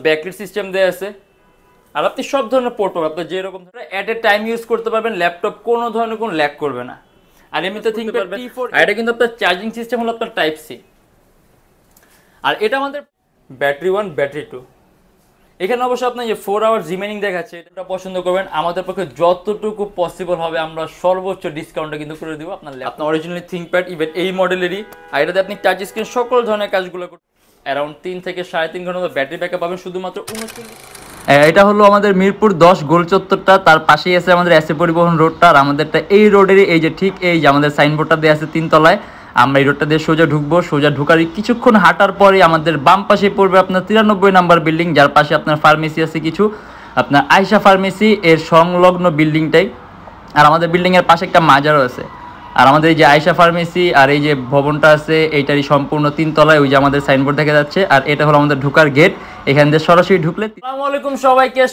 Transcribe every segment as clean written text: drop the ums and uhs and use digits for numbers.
Backlit system দেয়া আছে আর আপনি সব ধরনের পোর্ট পাবেন। আপনি যে রকম ধরনের এট এ টাইম ইউজ করতে পারবেন, ল্যাপটপ কোনো ধরনের কোনো ল্যাগ করবে না। আর এমনিতে থিংকপ্যাড T4 আর এটা কিন্তু আপনার চার্জিং সিস্টেম হলো আপনার টাইপ সি। আর এটা আমাদের ব্যাটারি 1 ব্যাটারি 2। এখানে অবশ্য আপনার যে 4 আওয়ার রিমেনিং দেখাচ্ছে, এটা পছন্দ করবেন। আমাদের পক্ষে যতটুকু পসিবল হবে আমরা সর্বোচ্চ ডিসকাউন্টটা কিন্তু করে দেবো আপনার অরিজিনালি থিংকপ্যাড ইভেন এই মডেলেরই। আর এটাতে আপনি টাচ স্ক্রিন সকল ধরনের কাজগুলো অ্যারাউন্ড 3 থেকে 3.5 ঘন্টা ব্যাটারি ব্যাকআপ পাবেন শুধুমাত্র 39। এটা হলো আমাদের মিরপুর 10 গোল চত্বরটা, তার পাশেই আছে আমাদের এসএ পরিবহন রোডটা। আর আমাদেরটা এই রোডেরই এই যে ঠিক এই যে আমাদের সাইনবোর্ডটা দেওয়া আছে 3 তলায়। আমরা এই রোডটা দিয়ে সোজা ঢুকবো, সোজা ঢুকারই কিছুক্ষণ হাঁটার পরে আমাদের বাম পাশে পড়বে আপনার 93 নাম্বার বিল্ডিং, যার পাশে আপনার ফার্মেসি আছে কিছু, আপনার আয়শা ফার্মেসি এর সংলগ্ন বিল্ডিংটাই। আর আমাদের বিল্ডিংয়ের পাশে একটা মাজারও আছে। আর আমাদের এই যে আয়শা ফার্মেসি আর এই যে ভবনটা আছে এইটারই সম্পূর্ণ 3 তলায় ওই যে আমাদের সাইনবোর্ড দেখা যাচ্ছে। আর এটা হলো আমাদের ঢোকার গেট, এখান দিয়ে সরাসরি ঢুকলে। আসসালামু আলাইকুম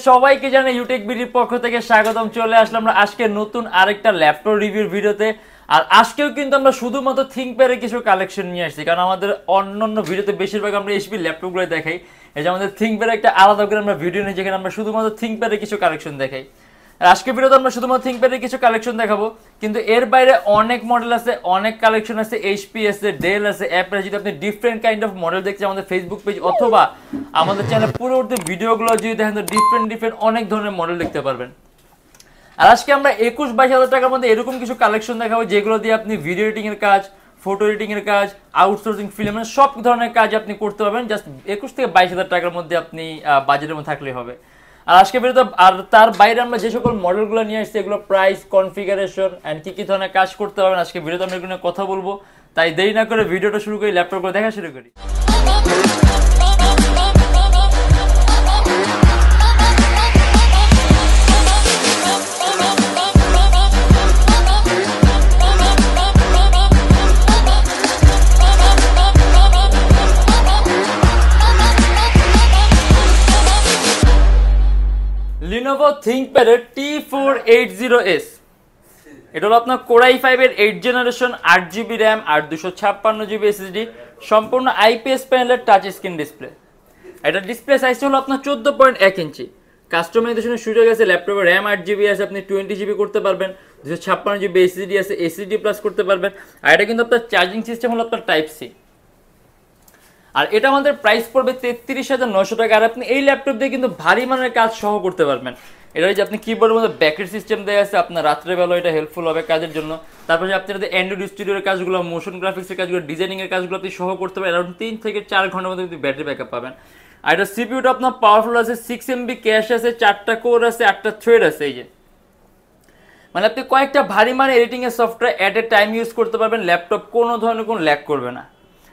সবাইকে জানাই ইউটেকবিডির পক্ষ থেকে স্বাগতম। চলে আসলাম আমরা আজকে নতুন আরেকটা ল্যাপটপ রিভিউর ভিডিওতে। আর আজকেও কিন্তু আমরা শুধুমাত্র থিংকপ্যাডের কিছু কালেকশন নিয়ে আসছি, কারণ আমাদের অন্যান্য ভিডিওতে বেশিরভাগ আমরা এইচপি ল্যাপটপগুলো দেখাই। এই যে আমাদের থিংকপ্যাডের একটা আলাদা করে আমরা ভিডিও নিই যেখানে আমরা শুধুমাত্র থিংকপ্যাডের কিছু কালেকশন দেখাই। আর আজকের ভিডিওতে আমরা শুধুমাত্র থিংকপ্যাডের কিছু কালেকশন দেখাবো, কিন্তু এর বাইরে অনেক মডেল আছে, অনেক কালেকশন আছে, এইচপি আছে, ডেল আছে, অ্যাপেল। যদি আপনি ডিফারেন্ট কাইন্ড অফ মডেল দেখছেন আমাদের ফেসবুক পেজ অথবা আমাদের চ্যানেলে পূর্ববর্তী ভিডিওগুলো যদি দেখেন তো ডিফারেন্ট অনেক ধরনের মডেল দেখতে পারবেন। আর আজকে আমরা 21-22 হাজার টাকার মধ্যে এরকম কিছু কালেকশন দেখাবো যেগুলো দিয়ে আপনি ভিডিও এডিটিং এর কাজ, ফটো এডিটিং এর কাজ, আউটসোর্সিং ফিল্মের সব ধরনের কাজ আপনি করতে পারবেন জাস্ট 21 থেকে 22 হাজার টাকার মধ্যে আপনি বাজেটের মধ্যে থাকলেই হবে। আর আজকে ভিডিওতে আর তার বাইরে আমরা যে সকল মডেলগুলো নিয়ে আসছি এগুলো প্রাইস, কনফিগারেশন এন্ড কি ধরনের কাজ করতে পারবেন আজকে ভিডিওতে আমরা এগুলো কথা বলবো। তাই দেরি না করে ভিডিওটা শুরু করি, ল্যাপটপগুলো দেখা শুরু করি। Lenovo ThinkPad এর T480S। এটা হলো আপনার Core i5 এর 8 জেনারেশন, 8GB RAM আর 256GB SSD, সম্পূর্ণ IPS প্যানেলের টাচ স্ক্রিন ডিসপ্লে। এটা ডিসপ্লে সাইজ হলো আপনার 14.1 ইঞ্চি। কাস্টমাইজেশনের সুযোগ আছে, ল্যাপটপে RAM 8GB আছে, আপনি 20GB করতে পারবেন, 256GB SSD আছে, SSD প্লাস করতে পারবেন। আর এটা কিন্তু আপনার চার্জিং সিস্টেম হলো আপনার টাইপ সি। আর এটা আমাদের প্রাইস পড়বে 33,900 টাকা। আর আপনি এই ল্যাপটপ দিয়ে কিন্তু ভারী মানের কাজ সহ করতে পারবেন। এটা যে আপনি কিবোর্ডের মধ্যে ব্যাকলিট সিস্টেম দেওয়া আছে, আপনার রাত্রেবেলা এটা হেল্পফুল হবে কাজের জন্য। তারপরে আপনি অ্যান্ড্রয়েড স্টুডিওর কাজগুলো, মোশন গ্রাফিক্সের কাজগুলো, ডিজাইনিং এর কাজগুলো আপনি সহ করতে পারবেন। অ্যারাউন্ড 3 থেকে 4 ঘন্টার মধ্যে আপনি ব্যাটারি ব্যাকআপ পাবেন। আর এটা সিপিইউটা আপনার পাওয়ারফুল আছে, 6 MB ক্যাশ আছে, 4টা কোর আছে, 8টা থ্রেড আছে। এই যে মানে আপনি কয়েকটা ভারী মানে এডিটিং এর software at a time use করতে পারবেন, ল্যাপটপ কোনো ধরনের কোনো ল্যাগ করবে না।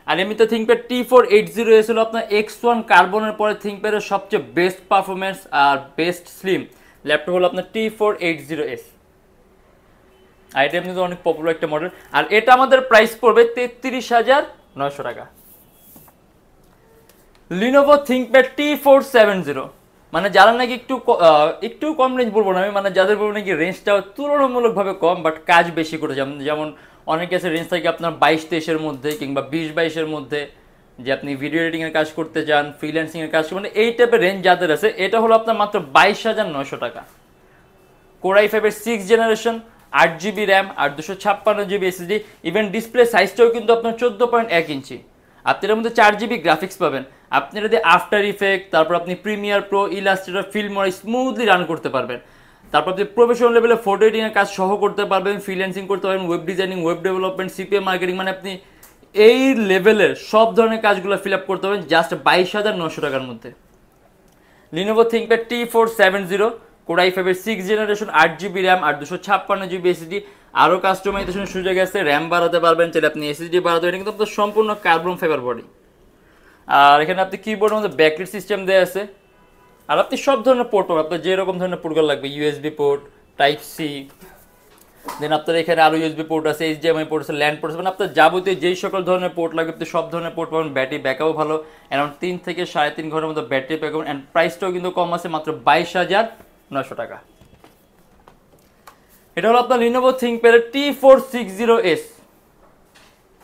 আর এমনিতে থিংকপ্যাড T480S হলো আপনার X1 কার্বনের পরে থিংকপ্যাডের সবচেয়ে বেস্ট পারফরমেন্স আর বেস্ট স্লিম ল্যাপটপ হলো আপনার T480S। আর এটা এমনিতে অনেক পপুলার একটা মডেল। আর এটা আমাদের প্রাইস পড়বে 33,900 টাকা। Lenovo ThinkPad T470, মানে যারা নাকি একটু কম রেঞ্জ বলবো না আমি, মানে যাদের বলবো নাকি রেঞ্জটা তুলনামূলকভাবে কম বাট কাজ বেশি করে, যেমন অনেকে আছে রেঞ্জ থাকে আপনার 22-23-এর মধ্যে কিংবা 20-22-এর মধ্যে, যে আপনি ভিডিও এডিটিং এর কাজ করতে চান, ফ্রিল্যান্সিং এর কাজ, মানে এই টাইপের রেঞ্জ যাদের আছে এটা হলো আপনার মাত্র 22,900 টাকা। Core i5 এর 6 জেনারেশন, 8GB RAM আর 256GB SSD, ইভেন ডিসপ্লে সাইজটাও কিন্তু আপনার 14.1 ইঞ্চি। আপনি এর মধ্যে 4GB গ্রাফিক্স পাবেন। আপনি যদি আফটার ইফেক্ট, তারপর আপনি Premiere Pro, Illustrator, Filmora smoothly run করতে পারবেন। তারপর আপনি প্রফেশনাল লেভেলে ফটো এডিটিং এর কাজ সহ করতে পারবেন, ফ্রিল্যান্সিং করতে পারবেন, web designing, web development, CPM marketing, মানে আপনি এই লেভেলের সব ধরনের কাজগুলো ফিল আপ করতে পারবেন জাস্ট 22,900 টাকার মধ্যে। Lenovo ThinkPad T470, Core i5 এর 6 জেনারেশন, 8GB RAM আর 256GB SSD। আরও কাস্টমাইজেশনের সুযোগ আছে, র্যাম বাড়াতে পারবেন, চাইলে আপনি SSD বাড়াতে পারবেন, কিন্তু আপনার সম্পূর্ণ কার্বন ফাইবার বডি। আর এখানে আপনি কিবোর্ডের মধ্যে ব্যাকলিট সিস্টেম দেওয়া আছে। আর আপনি সব ধরনের পোর্ট পাবেন, আপনার যে রকম ধরনের পোর্টগুলো লাগবে, USB পোর্ট, টাইপ সি, দেন আপনার এখানে আরও USB পোর্ট আছে, HDMI পোর্ট আছে, ল্যান্ড পোর্ট আছে, মানে আপনার যাবতীয় যেই সকল ধরনের পোর্ট লাগবে আপনি সব ধরনের পোর্ট পাবেন। ব্যাটারি ব্যাকআপও ভালো, অ্যারাউন্ড 3 থেকে 3.5 ঘন্টার মধ্যে ব্যাটারি ব্যাকআপ। অ্যান্ড প্রাইসটাও কিন্তু কম আছে, মাত্র 22,900 টাকা। এটা হলো আপনার Lenovo ThinkPad T460S,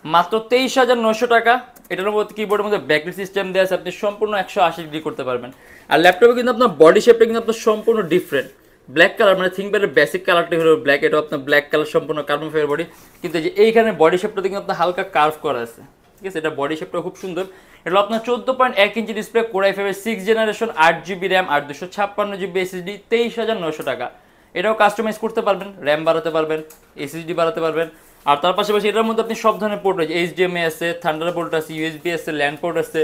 মাত্র 23,900 টাকা। এটার মধ্যে কিবোর্ডের মধ্যে ব্যাকলাইট সিস্টেম দেওয়া আছে, আপনি সম্পূর্ণ 180 ডিগ্রি করতে পারবেন। আর ল্যাপটপে কিন্তু আপনার বডি শেপটা কিন্তু আপনার সম্পূর্ণ ডিফারেন্ট, ব্ল্যাক কালার, মানে থিংকপ্যাডের বেসিক কালারটাই হলো ব্ল্যাক, এটা আপনার ব্ল্যাক কালার সম্পূর্ণ কার্বন ফাইবার বডি, কিন্তু যে এইখানে বডি শেপটা কিন্তু আপনার হালকা কার্ভ করা আছে, ঠিক আছে, এটা বডি শেপটা খুব সুন্দর। এটা আপনার 14.1 ইঞ্চি ডিসপ্লে, কোর i5 এর 6 জেনারেশন, 8GB র্যাম আর 256GB SSD, 23,900 টাকা। এটাও কাস্টমাইজ করতে পারবেন, র্যাম বাড়াতে পারবেন, SSD বাড়াতে পারবেন। আর তার পাশাপাশি এটার মধ্যে আপনি সব ধরনের পোর্ট রয়েছে, HDMI আছে, থান্ডারবোল্ট আছে, USB আছে, ল্যান্ড পোর্ট আছে,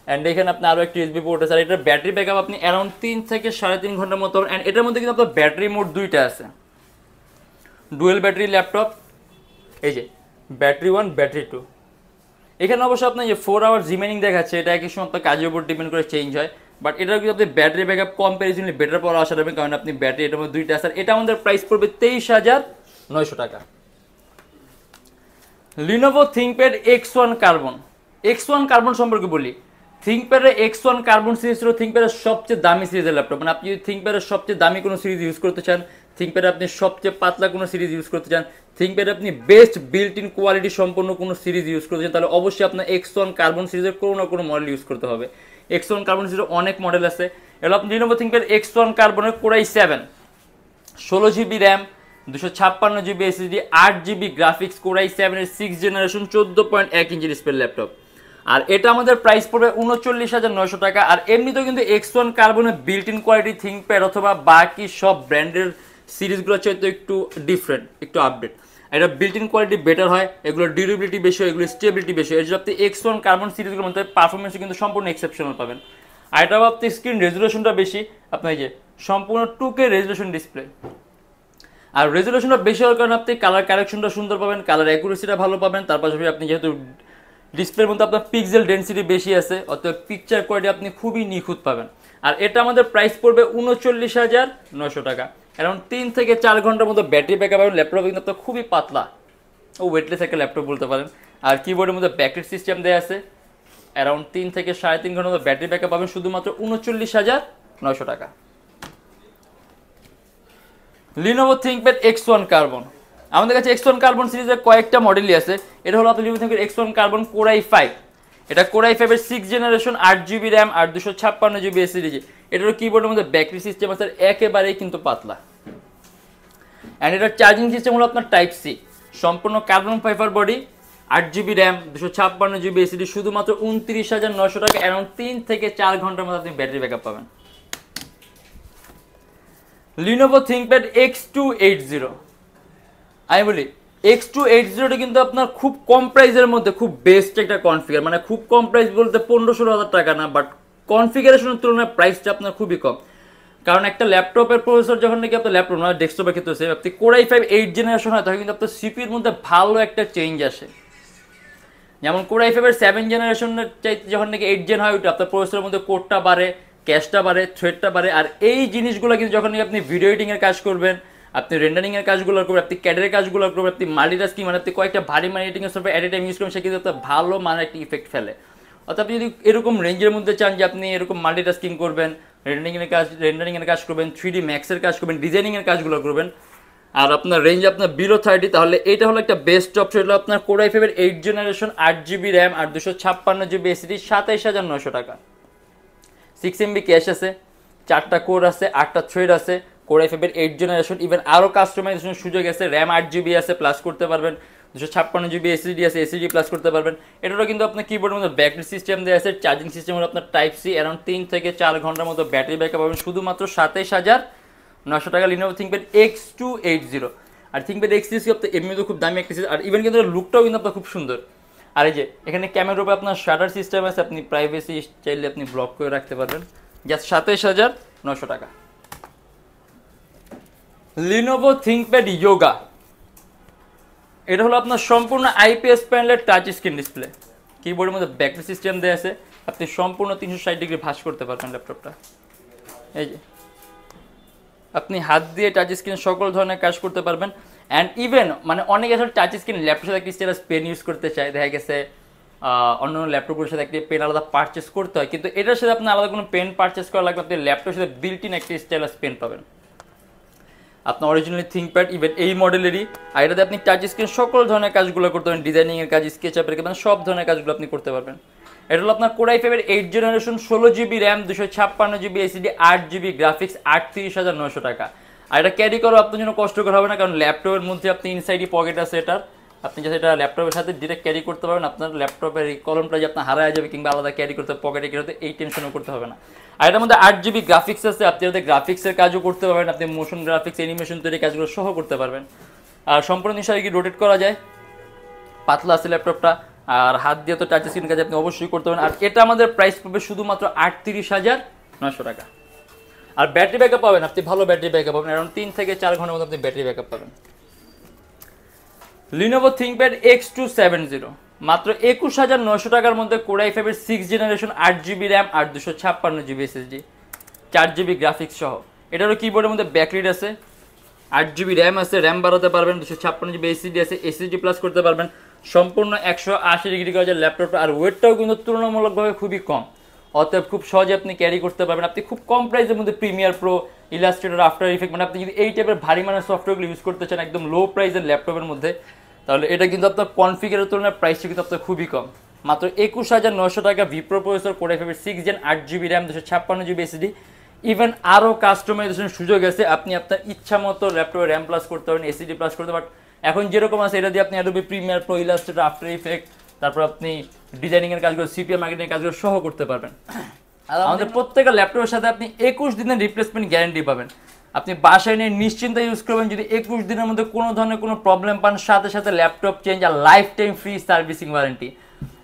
অ্যান্ড এখানে আপনি আরও একটা USB পোর্ট আছে। আর এটার ব্যাটারি ব্যাকআপ আপনি অ্যারাউন্ড 3 থেকে 3.5 ঘন্টার মতো। অ্যান্ড এটার মধ্যে কিন্তু আপনার ব্যাটারি মোড দুইটা আছে, ডুয়েল ব্যাটারি ল্যাপটপ, এই যে ব্যাটারি 1 ব্যাটারি 2। এখানে অবশ্য আপনার যে 4 আওয়ার রিমেনিং দেখাচ্ছে, এটা একই সময় আপনার কাজের উপর ডিপেন্ড করে চেঞ্জ হয়, বাট এটার কিন্তু আপনি ব্যাটারি ব্যাকআপ কম্পারিজনলি বেটার পাওয়ার আশা রাখবেন, কারণ আপনি ব্যাটারি এটার মধ্যে দুইটা আছে। এটা আমাদের প্রাইস পড়বে 23,900 টাকা। Lenovo ThinkPad X1 carbon. X1 carbon সম্পর্কে বলি, থিংকপ্যাডের X1 কার্বন সিরিজ হলো থিংকপ্যাডের সবচেয়ে দামি সিরিজের ল্যাপটপ। মানে আপনি যদি থিংকপ্যাডের সবচেয়ে দামি কোনো সিরিজ ইউজ করতে চান, থিংকপ্যাডে আপনি সবচেয়ে পাতলা কোনো সিরিজ ইউজ করতে চান, থিংকপ্যাডে আপনি বেস্ট বিল্ট ইন কোয়ালিটি সম্পন্ন কোনো সিরিজ ইউজ করতে চান, তাহলে অবশ্যই আপনার X1 কার্বন সিরিজের কোনো না কোনো মডেল ইউজ করতে হবে। X1 কার্বন সিরিজের অনেক মডেল আছে। এগুলো আপনি Lenovo ThinkPad X1 কার্বনের core i7, 16GB RAM, 256GB SSD, 8GB graphics, core i7 এর 6 জেনারেশন, 14.1 ইঞ্চি ডিসপ্লে ল্যাপটপ। আর এটা আমাদের প্রাইস পড়বে 39,900 টাকা। আর এমনিতেও কিন্তু X1 কার্বনের বিল্ট ইন কোয়ালিটি থিংকপ্যাড অথবা বাকি সব ব্র্যান্ডের সিরিজগুলোর চাইতে একটু ডিফারেন্ট, একটু আপডেট। এটা বিল্ট ইন কোয়ালিটি বেটার হয়, এগুলোর ডিউরেবিলিটি বেশি হয়, এগুলো স্টেবিলিটি বেশি হয়। এর জন্য আপনি X1 কার্বন সিরিজগুলোর মধ্যে পারফরমেন্স কিন্তু সম্পূর্ণ এক্সেপশনাল পাবেন। আর এটাও আপনি স্ক্রিন রেজুলেশনটা বেশি, আপনার যে সম্পূর্ণ 2K রেজুলেশন ডিসপ্লে। আর রেজুলেশনটা বেশি হওয়ার কারণে আপনি কালার কারেকশনটা সুন্দর পাবেন, কালার অ্যাকুরেসিটা ভালো পাবেন। তার পাশাপাশি আপনি যেহেতু ডিসপ্লের মধ্যে আপনার পিক্সেল ডেন্সিটি বেশি আছে, অর্থাৎ পিকচার কোয়ালিটি আপনি খুবই নিখুঁত পাবেন। আর এটা আমাদের প্রাইস পড়বে 39,900 টাকা। অ্যারাউন্ড 3 থেকে 4 ঘন্টার মতো ব্যাটারি ব্যাকআপ পাবেন। ল্যাপটপ কিন্তু আপনার খুবই পাতলা ও ওয়েটলেস একটা ল্যাপটপ বলতে পারেন। আর কিবোর্ডের মধ্যে ব্যাকলাইট সিস্টেম দেওয়া আছে, অ্যারাউন্ড 3 থেকে 3.5 ঘন্টার মতো ব্যাটারি ব্যাকআপ পাবেন শুধুমাত্র 39,900 টাকা। Lenovo ThinkPad X1 carbon. আমাদের কাছে X1 কার্বন সিরিজের কয়েকটা মডেলই আছে। এটা হলো আপনার Lenovo ThinkPad X1 carbon core i5। এটা কোর i5 এর 6 জেনারেশন, 8GB র্যাম আর 256GB SSD। এটার কিবোর্ডের মধ্যে ব্যাটারি সিস্টেম আছে, একেবারেই কিন্তু পাতলা। অ্যান্ড এটার চার্জিং সিস্টেম হলো আপনার টাইপ সি, সম্পূর্ণ carbon fibre body, 8GB RAM, 256GB SSD, শুধুমাত্র 29,900 টাকা। অ্যারাউন্ড 3 থেকে 4 ঘন্টার মধ্যে আপনি ব্যাটারি ব্যাকআপ পাবেন। Lenovo ThinkPad X280। আমি বলি X280টা কিন্তু আপনার খুব কম প্রাইসের মধ্যে খুব বেস্ট একটা কনফিগার, মানে খুব কম প্রাইস বলতে 15-16 হাজার টাকা না, বাট কনফিগারেশনের তুলনায় প্রাইসটা আপনার খুবই কম। কারণ একটা ল্যাপটপের প্রসেসর যখন নাকি আপনার ল্যাপটপ না ডেস্কটপের ক্ষেত্রে আছে, আপনি কোর i5 8 জেনারেশন হয়, তখন কিন্তু আপনার সিপির মধ্যে ভালো একটা চেঞ্জ আসে। যেমন কোর i5 এর 7 জেনারেশনের চাইতে যখন নাকি 8 জেন হয়, ওইটা আপনার প্রসেসরের মধ্যে কোডটা বাড়ে, ক্যাশটা বাড়ে, থ্রেডটা বাড়ে। আর এই জিনিসগুলো কিন্তু যখন আপনি ভিডিও এডিটিংয়ের কাজ করবেন, আপনি রেন্ডারিংয়ের কাজগুলো করবেন, আপনি ক্যাডের কাজগুলো করবেন, আপনি মাল্টিটাস্কিং মানে আপনি কয়েকটা ভারী মানে এডিটিংয়ের software at a time use করবেন, সে কিন্তু একটা ভালো মানের একটা ইফেক্ট ফেলে। অর্থাৎ আপনি যদি এরকম রেঞ্জের মধ্যে চান যে আপনি এরকম মাল্টিটাস্কিং করবেন, রেন্ডারিংয়ের কাজ করবেন, 3D ম্যাক্সের কাজ করবেন, ডিজাইনিংয়ের কাজগুলো করবেন, আর আপনার রেঞ্জ আপনার বিলো 30, তাহলে এটা হলো একটা বেস্ট অপশন। হলো আপনার কোর i5 এর 8 জেনারেশন, 8GB র্যাম আর 256GB SSD, 27,900 টাকা। 6MB ক্যাশ আছে, 4টা কোর আছে, 8টা থ্রেড আছে, কোর i5 এর 8 জেনারেশন। ইভেন আরও কাস্টমাইজেশনের সুযোগ আছে, র্যাম 8GB আছে, প্লাস করতে পারবেন, 256GB SSD আছে, SSD প্লাস করতে পারবেন। এটারও কিন্তু আপনার কিবোর্ডের মধ্যে ব্যাটারি সিস্টেম দেওয়া আছে, চার্জিং সিস্টেম হলো আপনার টাইপ সি, অ্যারাউন্ড 3 থেকে 4 ঘন্টার মতো ব্যাটারি ব্যাকআপ পাবেন শুধুমাত্র 27,900 টাকা। Lenovo ThinkPad X280। আর ThinkPad X3 আপনার এমনিতেও খুব দামি একটা সিরিজ, আর ইভেন কিন্তু লুকটাও কিন্তু আপনার খুব সুন্দর। আর এই যে এখানে ক্যামেরার উপরে আপনার শাটার সিস্টেম আছে, আপনি প্রাইভেসি চাইলে আপনি ব্লক করে রাখতে পারবেন। জাস্ট 27,900 টাকা। Lenovo ThinkPad Yoga। এটা হলো আপনার সম্পূর্ণ IPS প্যানেলের টাচ স্ক্রিন ডিসপ্লে, কিবোর্ডের মধ্যে ব্যাটারি সিস্টেম দেওয়া আছে, আপনি সম্পূর্ণ 360 ডিগ্রি ভাঁজ করতে পারবেন ল্যাপটপটা। এই যে আপনি হাত দিয়ে টাচ স্ক্রিনে সকল ধরনের কাজ করতে পারবেন। অ্যান্ড ইভেন মানে অনেকে আসলে টাচ স্ক্রিন ল্যাপটপের সাথে একটা স্টাইলাস পেন ইউজ করতে চায়, দেখা গেছে অন্যান্য ল্যাপটপগুলোর সাথে একটা পেন আলাদা পারচেস করতে হয়, কিন্তু এটার সাথে আপনার আলাদা কোনো পেন পারচেস করা লাগবে, আপনি ল্যাপটপের সাথে বিল্ট ইন একটা স্টাইলাস পেন পাবেন। আপনার অরিজিনালি থিংকপ্যাড ইভেন এই মডেলেরই। আর এটাতে আপনি টাচ স্ক্রিন সকল ধরনের কাজগুলো করতে পারেন, ডিজাইনিংয়ের কাজ, স্কেচআপের কাজ, সব ধরনের কাজগুলো আপনি করতে পারবেন। এটা হলো আপনার কোর i5 এর 8 generation, 16GB RAM, 256GB SSD, 8GB graphics, 38,900 টাকা। আর এটা ক্যারি করা আপনার জন্য কষ্টকর হবে না, কারণ ল্যাপটপের মধ্যে আপনি ইনসাইডই পকেট আছে এটার, আপনি যাতে এটা ল্যাপটপের সাথে ডিরেক্ট ক্যারি করতে পারবেন। আপনার ল্যাপটপের এই কলমটা যে আপনার হারায় যাবে কিংবা আলাদা ক্যারি করতে পকেটে ক্যারি, এই টেনশনও করতে হবে না। আর এটার মধ্যে 8GB গ্রাফিক্স আছে, আপনি যাতে গ্রাফিক্সের কাজও করতে পারবেন, আপনি মোশন গ্রাফিক্স, অ্যানিমেশন তৈরি কাজগুলো সহ করতে পারবেন। আর সম্পূর্ণ নিশ্চয়ই কি রোটেট করা যায়, পাতলা আছে ল্যাপটপটা, আর হাত দিয়ে তো টাচ স্ক্রিন কাজ আপনি অবশ্যই করতে পারেন। আর এটা আমাদের প্রাইস পাবে শুধুমাত্র 38,900 টাকা। আর ব্যাটারি ব্যাকআপ পাবেন আপনি, ভালো ব্যাটারি ব্যাকআপ পাবেন, অ্যারাউন্ড 3 থেকে 4 ঘন্টার মধ্যে আপনি ব্যাটারি ব্যাকআপ পাবেন। Lenovo ThinkPad X270 মাত্র 21,900 টাকার মধ্যে কোর i5 এর 6 জেনারেশন, 8GB র্যাম আর 256GB এসএসডি, 4GB গ্রাফিক্স সহ। এটারও কিবোর্ডের মধ্যে ব্যাকলিট আছে, 8GB র্যাম আছে, র্যাম বাড়াতে পারবেন, 256GB এসএসডি আছে, এসএসডি প্লাস করতে পারবেন। সম্পূর্ণ 180 ডিগ্রি কাজের ল্যাপটপ, আর ওয়েটটাও কিন্তু তুলনামূলকভাবে খুবই কম, অতএব খুব সহজে আপনি ক্যারি করতে পারবেন। আপনি খুব কম প্রাইসের মধ্যে Premiere Pro, Illustrator, after effect, মানে আপনি যদি এই টাইপের ভারী মানের সফটওয়্যারগুলো ইউজ করতে চান একদম লো প্রাইসের ল্যাপটপের মধ্যে, তাহলে এটা কিন্তু আপনার কনফিগারের তুলনায় প্রাইসটা কিন্তু আপনার খুবই কম। মাত্র 21,900 টাকা, ভিপ্রো প্রসেসর, কোর i5 এর 6 gen, 8GB RAM, 256GB SSD, even আরও কাস্টমাইজেশনের সুযোগ আছে, আপনি আপনার ইচ্ছা মতো ল্যাপটপে র্যাম প্লাস করতে পারেন, এসএসডি প্লাস করতে পারেন। এখন যেরকম আছে এটা দিয়ে আপনি Adobe Premiere Pro, Illustrator, after effect, তারপর আপনি ডিজাইনিংয়ের কাজগুলো, সিপিএম মার্কেটিংয়ের কাজগুলো সহ করতে পারবেন। আর আমাদের প্রত্যেকটা ল্যাপটপের সাথে আপনি 21 দিনের রিপ্লেসমেন্ট গ্যারান্টি পাবেন। আপনি বাসায় নিয়ে নিশ্চিন্তে ইউজ করবেন, যদি 21 দিনের মধ্যে কোনো ধরনের কোনো প্রবলেম পান, সাথে সাথে ল্যাপটপ চেঞ্জ আর lifetime free servicing warranty.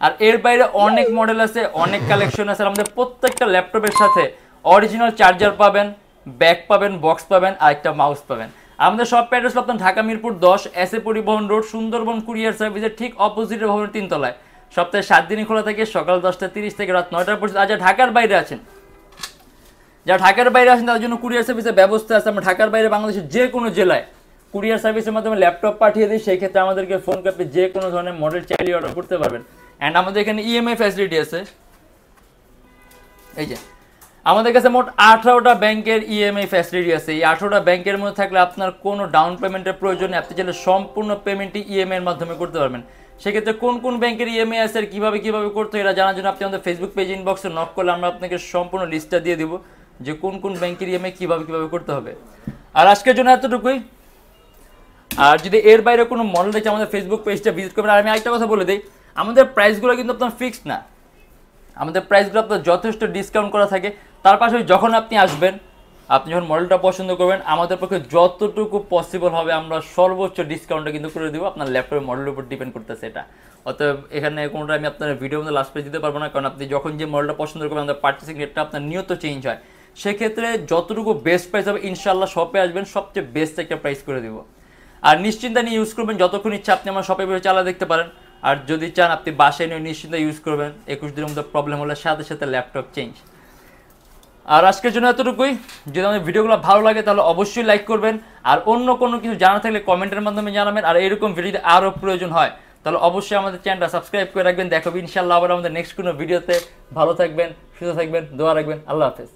আর এর বাইরে অনেক মডেল আছে, অনেক কালেকশন আছে। আমাদের প্রত্যেকটা ল্যাপটপের সাথে অরিজিনাল চার্জার পাবেন, ব্যাগ পাবেন, বক্স পাবেন, আর একটা মাউস পাবেন। আমাদের সব অ্যাড্রেস আপনার ঢাকা মিরপুর 10 এসএ পরিবহন রোড, সুন্দরবন কুরিয়ার সার্ভিসের ঠিক অপোজিটের ভবনের 3 তলায়। সপ্তাহে 7 দিনই খোলা থাকে, সকাল 10:30 থেকে রাত 9টা পর্যন্ত। আর যারা ঢাকার বাইরে আছেন, তাদের জন্য কুরিয়ার সার্ভিসের ব্যবস্থা আছে। আমরা ঢাকার বাইরে বাংলাদেশের যে কোনো জেলায় কুরিয়ার সার্ভিসের মাধ্যমে ল্যাপটপ পাঠিয়ে দিই, সেই ক্ষেত্রে আমাদেরকে ফোন করে যে কোনো ধরনের মডেল চাইলে অর্ডার করতে পারবেন। অ্যান্ড আমাদের এখানে ইএমআই ফ্যাসিলিটি আছে। এই যে আমাদের কাছে মোট 18টা ব্যাংকের ইএমআই ফ্যাসিলিটি আছে। এই 18টা ব্যাংকের মধ্যে থাকলে আপনার কোনো ডাউন পেমেন্টের প্রয়োজন নেই, আপনি চাইলে সম্পূর্ণ পেমেন্টই ইএমআই এর মাধ্যমে করতে পারবেন। সেক্ষেত্রে কোন কোন ব্যাংকের ইএমআই আছে আর কীভাবে করতে হয় এটা জানার জন্য আপনি আমাদের ফেসবুক পেজ ইনবক্সে নক করলে আমরা আপনাকে সম্পূর্ণ লিস্টটা দিয়ে দিব যে কোন কোন ব্যাংকের ইএমআই কীভাবে করতে হবে। আর আজকের জন্য এতটুকুই। আর যদি এর বাইরে কোনো মডেল দেখে আমাদের ফেসবুক পেজটা ভিজিট করবেন। আর আমি একটা কথা বলে দিই, আমাদের প্রাইসগুলো কিন্তু আপনার ফিক্সড না, আমাদের প্রাইসগুলো আপনার যথেষ্ট ডিসকাউন্ট করা থাকে। তার পাশাপাশি যখন আপনি আসবেন, আপনি যখন মডেলটা পছন্দ করবেন, আমাদের পক্ষে যতটুকু পসিবল হবে আমরা সর্বোচ্চ ডিসকাউন্টটা কিন্তু করে দেবো। আপনার ল্যাপটপের মডেলের উপর ডিপেন্ড করতেছে এটা। অতএব এখানে কোনোটা আমি আপনার ভিডিওর মধ্যে লাস্ট পেজ দিতে পারবো না, কারণ আপনি যখন যে মডেলটা পছন্দ করবেন আমাদের পার্চেসিং রেটটা আপনার নিয়ত চেঞ্জ হয়। সেক্ষেত্রে যতটুকু বেস্ট প্রাইস হবে ইনশাল্লাহ শপে আসবেন সবচেয়ে বেস্ট একটা প্রাইস করে দেবো। আর নিশ্চিন্তা নিয়ে ইউজ করবেন, যতক্ষণ ইচ্ছা আপনি আমার শপে বসে চালা দেখতে পারেন। আর যদি চান আপনি বাসায় নিয়ে নিশ্চিন্তা ইউজ করবেন, 21 দিনের মধ্যে প্রবলেম হলে সাথে সাথে ল্যাপটপ চেঞ্জ। আর আজকের জন্য এতটুকুই। যদি আমাদের ভিডিওগুলো ভালো লাগে তাহলে অবশ্যই লাইক করবেন, আর অন্য কোনো কিছু জানা থাকলে কমেন্টের মাধ্যমে জানাবেন। আর এরকম ভিডিও যদি আরও প্রয়োজন হয় তাহলে অবশ্যই আমাদের চ্যানেলটা সাবস্ক্রাইব করে রাখবেন। দেখাবো ইনশাল্লাহ আবার আমাদের নেক্সট কোনো ভিডিওতে। ভালো থাকবেন, সুস্থ থাকবেন, দোয়া রাখবেন। আল্লাহ হাফেজ।